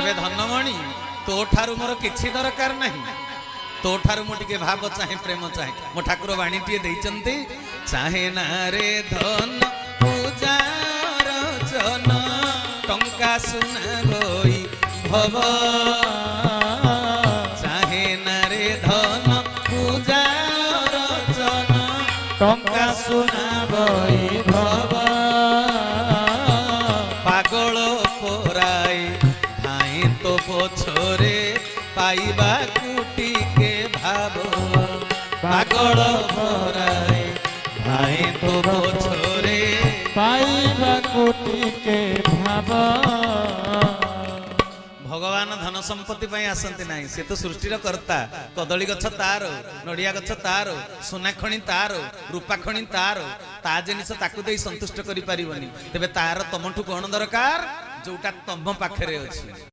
तेबे धनमणि तो ठारू मोर किछि दरकार नहीं तो ठारू मो टिके भाव चाहे प्रेम चाहे मो ठाकुर वाणी टिए देइचंती चाहे ना रे धन पूजा रचन टंका सुना गई भव चाहे ना रे धन पूजा रचन टंका सुना गई भव पागल पोराई धाई तो पोछरे पाइबा कुटी के भाव पागल पोराई धाई तो पोछरे पाइबा कुटी के भाव भगवान धन संपत्ति पाई आसंती नहीं से तो सृष्टिर कर्ता कदली गछ तार नड़िया गछ तार सोना खणी तार रूपा खणी तार ता जिनिस ताकू दे संतुष्ट करि परिबनी तेबे तार तमठु कोन दरकार जोटा तम पाखरे अछि।